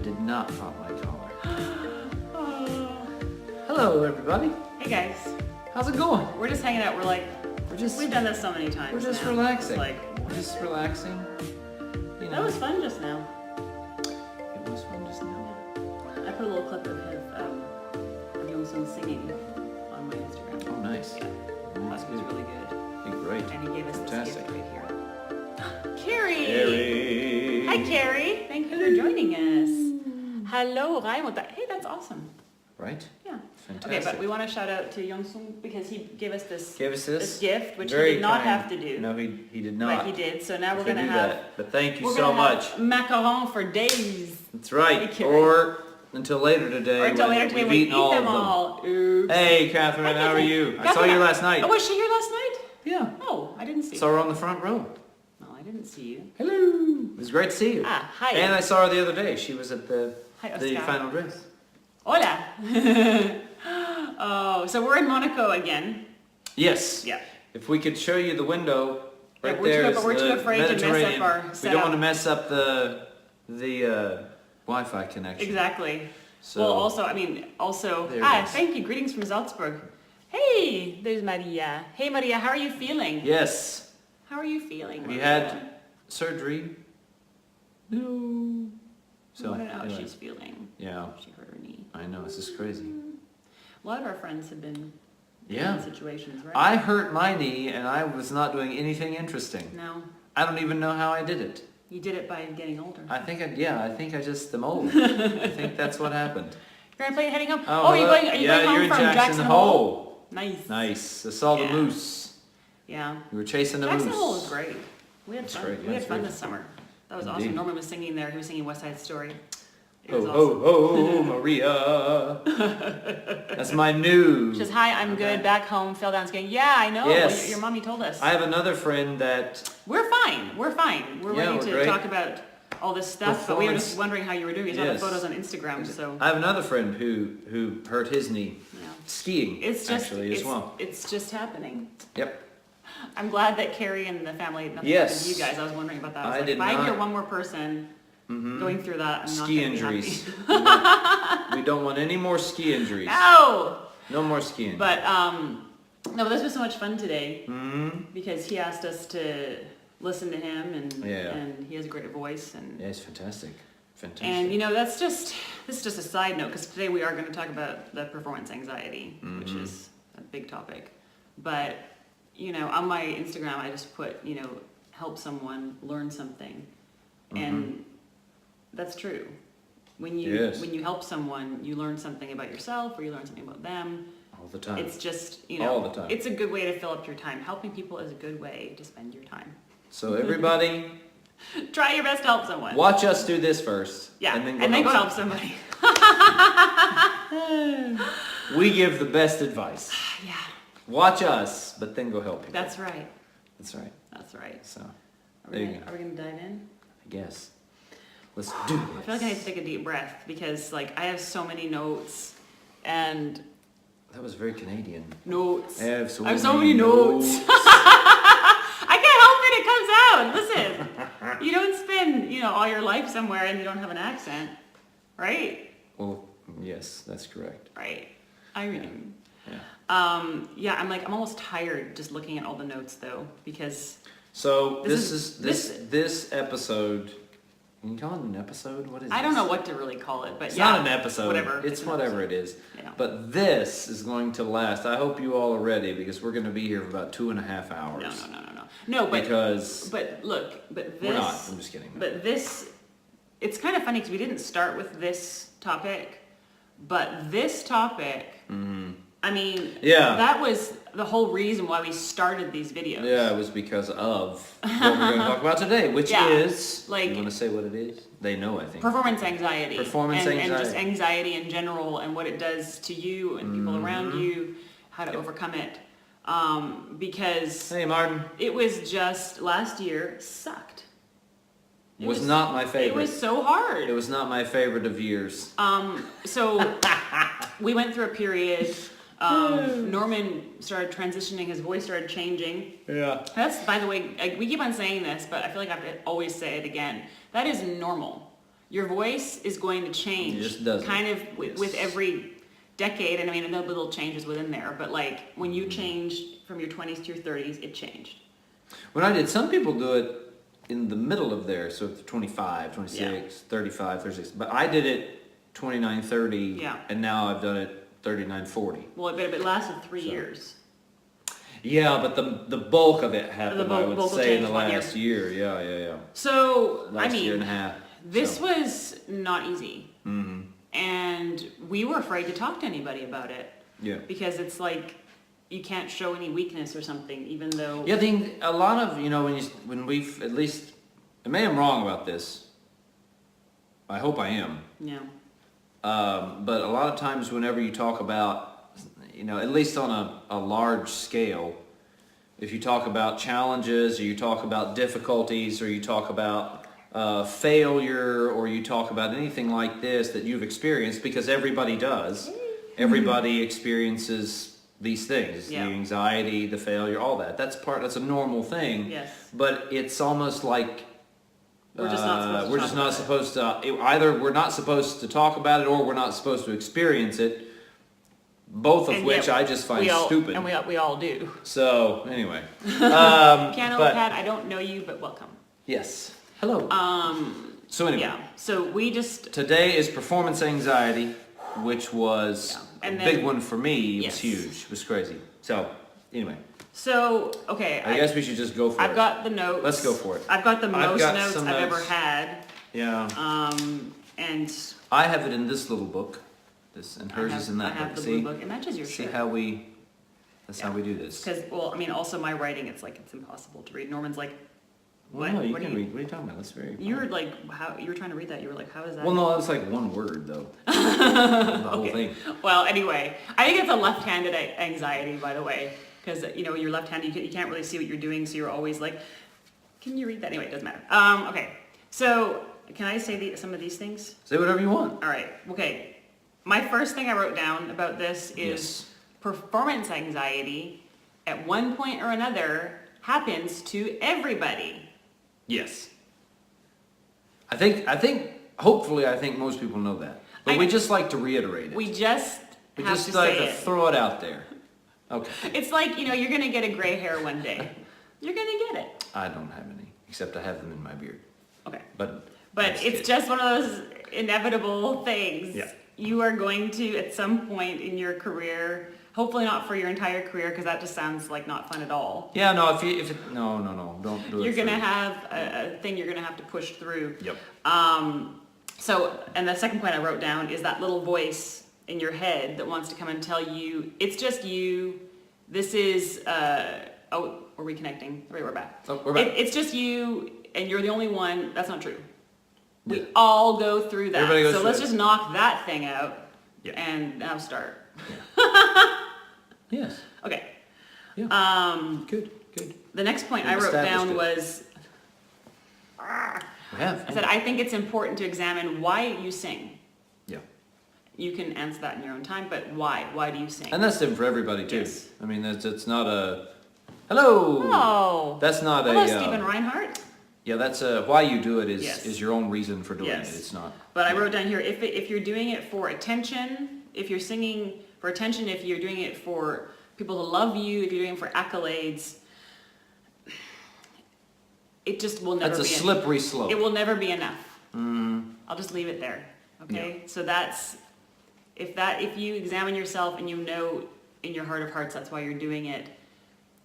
did not pop my collar. Hello, everybody. Hey guys, How's it going? we're just hanging out. We've done this so many times. We're just now. relaxing. It's We're just relaxing. You know, that was fun just now. It was fun just now. I put a little clip of Young singing on my Instagram. Oh, nice. Yeah, That's that was good. really good. Hey, great. And he gave us this Fantastic. gift right here. Carrie! Carrie! Hi Carrie! Thank you for joining us. Hello, Raimund. Hey, that's awesome. Right? Yeah. Fantastic. Okay, but we want to shout out to Young because he gave us this gift, which Very he did not kind. have to do. No, he did not. But he did. So now we're They going to do have... that. But thank you We're so gonna much. have macarons for days. That's right. Hey, Carrie. Or until later today. Or until when later today we've we eat eaten all them of them. all. Oops. Hey, Catherine, Hi, how are Catherine. you? I saw Catherine, you last night. Oh, was she here last night? Yeah. Oh, I didn't see Saw her on the front row. No, I didn't see you. Hello. It was great to see you. Ah, hi. And I saw her the other day. She was at the Hi, Oscar. final dress. Hola. Oh, so we're in Monaco again. Yes. Yeah. If we could show you the window Yeah, right we're there. too- is we're too the afraid to mess up Mediterranean. our We don't setup. want to mess up the Wi-Fi connection. Exactly. So, Well, also, There it is. thank you. Greetings from Salzburg. Hey, there's Maria. Hey, Maria, how are you feeling? yes. How are you feeling? Have you Maria? had surgery? No. I want to know how anyway. she's feeling. Yeah. She hurt her knee. I know, this is crazy. A lot of our friends have been Yeah. in situations, right? I hurt my knee and I was not doing anything interesting. No, I don't even know how I did it. you did it by getting older. I think I just am old. I think that's what happened. You're gonna play heading home. Oh, Are you hello. going? Are you Yeah, going home you're in from Jackson Hole? Hole. Nice. Nice. I saw the Yeah. moose. Yeah. We were chasing a Jackson moose. Hole was great. We had That's fun. great, We had that's fun great. this summer. That was Indeed. awesome. Norman was singing there. He was singing West Side Story. It Ho, was ho, awesome. ho, Maria. That's my new. She says, "Hi, I'm good. Back home. Fell down skiing." Yeah, I know. Yes. Well, your mommy told us. I have another friend that. We're fine. We're fine. We're Yeah, ready we're to great. talk about all this stuff. But we were Performance. just wondering how you were doing. You saw the Yes. photos on Instagram, so I have another friend who hurt his knee yeah. skiing. It's just actually it's, as well. it's just happening. Yep. I'm glad that Carrie and the family. Nothing Yes. happened to you guys. I was wondering about that. I was I like, did if I hear not- one more person going through that, I'm not Ski gonna be injuries. happy. We don't want any more ski injuries. No. No more skiing. But no, but this was so much fun today Mm-hmm. because he asked us to listen to him, Yeah. and he has a great voice, and Yeah, it's fantastic. Fantastic. and you know this is just a side note because today we are going to talk about the performance anxiety, which Mm-hmm. is a big topic. But you know, on my Instagram, I just put help someone learn something, and that's true. When you Yes. when you help someone, you learn something about yourself, or you learn something about them. all the time. It's just, All the time. it's a good way to fill up your time. Helping people is a good way to spend your time. So everybody, Try your best to help someone. watch us do this first. Yeah, And then go help someone. somebody. We give the best advice. Yeah, Watch us, but then go help people. that's right. That's right. That's right. So, Are there we you gonna, go. are we gonna dive in? I guess. Let's do this. I feel like I need to take a deep breath because like I have so many notes and That was very Canadian. notes. I have so many notes. I can't help it. It comes out. Listen, you don't spend all your life somewhere and you don't have an accent, right? Well, yes, that's correct. Right. Irene. Yeah. I'm almost tired just looking at all the notes though, because So This this episode. Can you call it an episode? What is it? I don't know what to really call it, but It's yeah, not an episode. Whatever. It's an whatever episode. it is. Yeah. But this is going to last. I hope you all are ready because we're going to be here for about 2.5 hours. No, but Because look, but this. we're not. I'm just kidding. But this, it's kind of funny because we didn't start with this topic, but this topic. I mean, Yeah. that was the whole reason why we started these videos. Yeah, it was because of what we're going to talk about today, which Yeah, is. like- You want to say what it is? They know, I think. Performance anxiety. Performance and anxiety. just anxiety in general and what it does to you and people around you, how to overcome it. Because Hey, Martin. it was just, last year sucked. It was not my It favorite. was so hard. It was not my favorite of years. So we went through a period, Norman started transitioning, his voice started changing. Yeah. That's, by the way, we keep on saying this, but I feel like I have to always say it again. That is normal. your voice is going to change. It just doesn't. Kind of with every decade, and I mean, there'll be little changes within there, but like when you changed from your 20s to your 30s, it changed. When I did, some people do it in the middle of there, so 25, 26, 35, 36. But I did it 29, 30, Yeah. and now I've done it 39, 40. Well, it lasted 3 years. Yeah, but the bulk of it happened, I would bulk will say, in the change 1 year. last year. Yeah. So, Last I mean, year and a half. this so. was not easy. Mm-hmm. And we were afraid to talk to anybody about it. Yeah. Because it's like, you can't show any weakness or something, even though... Yeah, I think a lot of, when we've, at least, maybe I'm wrong about this. I hope I am. Yeah. But a lot of times whenever you talk about, at least on a large scale, if you talk about challenges, or you talk about difficulties, or you talk about failure, or you talk about anything like this that you've experienced, because everybody does. Everybody experiences these things, Yeah. the anxiety, the failure, all that. That's a normal thing. Yes. But it's almost like We're just not supposed to we're talk just not about it. supposed to. Either we're not supposed to talk about it, or we're not supposed to experience it. Both of And which yet I just find we all, stupid. And we all do. So anyway, Piano but- Pat, I don't know you, but welcome. yes. Hello. So anyway, Yeah. So we just... today is performance anxiety, which was Yeah. And a then- big one for me. It Yes. was huge. It was crazy. So anyway, So, okay. I guess we should just go for it. I've got the notes. Let's go for it. I've got the I've most got notes some I've ever notes. had. Yeah. And I have it in this little book. And hers is in that I have book. the See? blue book. It matches your See shirt. how we. That's how Yeah. we do this. Because, well, I mean, also my writing, it's impossible to read. Norman's like, Well, what? no, you What can are you- read. What are you talking about? That's very. You were like, how, you were trying to read that. You were like, how is that? Well, no, that's like one word though. The whole Okay. thing. Well, anyway, I think it's a left-handed anxiety, by the way, because you're left-handed, you can't really see what you're doing, so you're always like, can you read that? Anyway, it doesn't matter. Okay, so can I say some of these things? Say whatever you want. All right. Okay. My first thing I wrote down about this is Yes. performance anxiety. At one point or another, happens to everybody. Yes. I think. Hopefully, I think most people know that, but we just like to reiterate it. We just We have just to like say to it. throw it out there. Okay. It's like, you're gonna get a gray hair one day. You're gonna get it. I don't have any, except I have them in my beard. Okay. But But it's just one of those inevitable things. Yeah. You are going to, at some point in your career, hopefully not for your entire career, because that just sounds like not fun at all. Yeah, no. No, don't do it. You're for- gonna have a thing you're gonna have to push through. Yep. So, and the second point I wrote down is that little voice in your head that wants to come and tell you, it's just you, this is, oh, we're reconnecting. Okay, we're back. Oh, we're back. It's just you, and you're the only one. That's not true. We Yeah. all go through that. Everybody goes So through let's it. just knock that thing out Yeah. and now start. Yes. Okay. Yeah. Good. The next point We've I wrote down established was, We have. I said, I think it's important to examine why you sing. Yeah. You can answer that in your own time, but why? Why do you sing? And that's different for everybody too. Yes. I mean, it's not a. Hello. Oh. That's not Hello, a. Stephen Reinhardt. Yeah, that's why you do it is Yes. is your own reason for doing Yes. it. It's not. But I wrote down here, if you're doing it for attention, if you're singing for attention, if you're doing it for people to love you, if you're doing it for accolades, it just will never That's be a slippery slope. It will never be enough. I'll just leave it there. Okay? So that's, if you examine yourself and you know in your heart of hearts that's why you're doing it,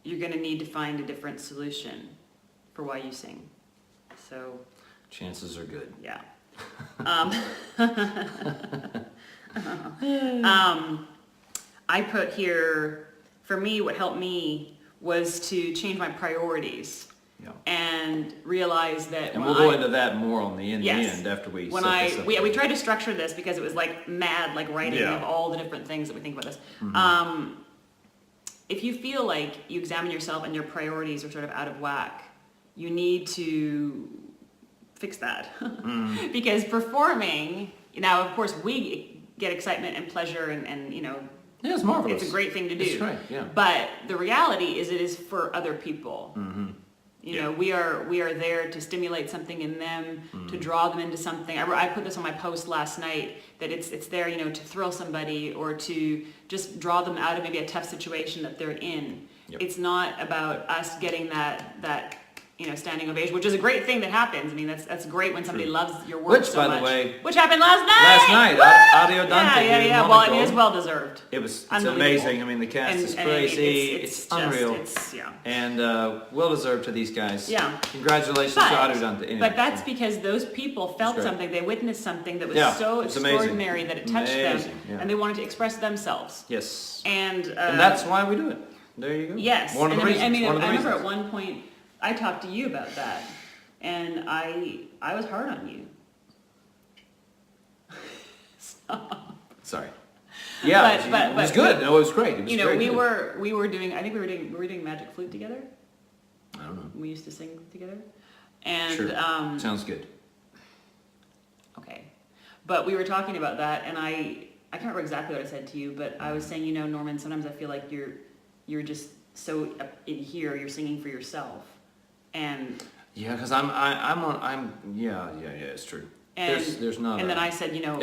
you're going to need to find a different solution for why you sing. So, Chances are good. yeah. I put here, for me, what helped me was to change my priorities Yeah. and realize that And when we'll go I- into that more on the Yes. end after we when set this up. we tried to structure this because it was like mad, like writing Yeah. of all the different things that we think about this. If you feel like you examine yourself and your priorities are sort of out of whack, you need to fix that. Because performing, now of course we get excitement and pleasure and Yeah, it's marvelous. it's a great thing to do. That's right, yeah. But the reality is it is for other people. You know, we are there to stimulate something in them, to draw them into something. I put this on my post last night, that it's there, you know, to thrill somebody or to just draw them out of maybe a tough situation that they're in. Yep. It's not about us getting that you know, standing ovation, which is a great thing that happens. I mean, that's great when somebody loves your work so much. Which, by the way, which happened last night. Audio Dante. Yeah. Well, it is well deserved. It's amazing. I mean, the cast is crazy. It's unreal. And well deserved to these guys. Yeah. Congratulations to Audio Dante. Anyway, but that's because those people felt something. They witnessed something that was so extraordinary that it touched them, and they wanted to express themselves. Yes. And that's why we do it. There you go. Yes. One of the reasons. I remember at one point I talked to you about that, and I was hard on you. Stop. Sorry. Yeah, but it was good. No, it was great. It was, you know, we good. were doing. I think we were doing Magic Flute together. I don't know. We used to sing together, and sure. Sounds good. Okay, but we were talking about that, and I can't remember exactly what I said to you, but I was saying, you know, Norman, sometimes I feel like you're just so in here, you're singing for yourself. And yeah, because it's true. And there's not. And then I said, you know,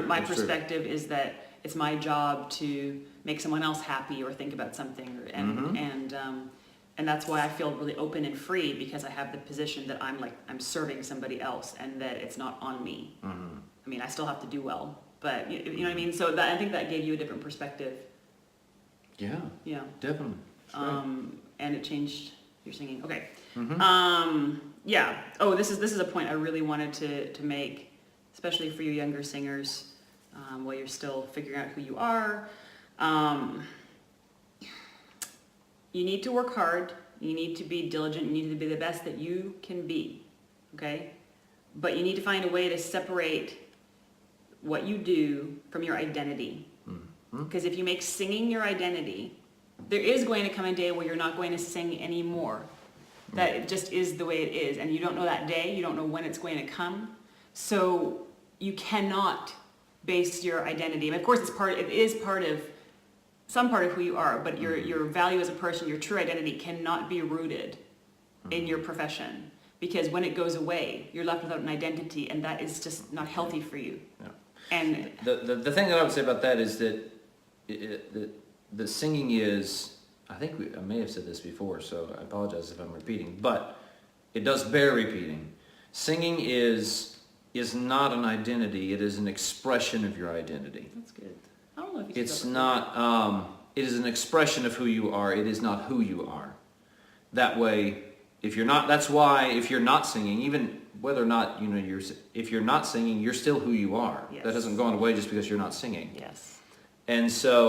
my perspective is that it's my job to make someone else happy or think about something, and that's why I feel really open and free, because I have the position that I'm serving somebody else, and that it's not on me. Mm-hmm. I mean, I still have to do well, but you know what I mean. So I think that gave you a different perspective. Yeah. Yeah. Definitely. And it changed your singing. Okay. Mm-hmm. Yeah. Oh, this is a point I really wanted to make, especially for you younger singers, while you're still figuring out who you are. You need to work hard. You need to be diligent. You need to be the best that you can be. Okay? But you need to find a way to separate what you do from your identity. Because if you make singing your identity, there is going to come a day where you're not going to sing anymore. That it just is the way it is, and you don't know that day, you don't know when it's going to come. So you cannot base your identity. And of course, it is part of some part of who you are, but your value as a person, your true identity cannot be rooted in your profession, because when it goes away, you're left without an identity, and that is just not healthy for you. Yeah. And the thing that I would say about that is that the singing is, I think I may have said this before, so I apologize if I'm repeating, but it does bear repeating. Singing is not an identity, it is an expression of your identity. that's good. I don't know if you It's not, it is an expression of who you are, it is not who you are. That way, that's why if you're not singing, even whether or not, you know, if you're not singing, you're still who you are. Yes. That hasn't gone away just because you're not singing. Yes. And so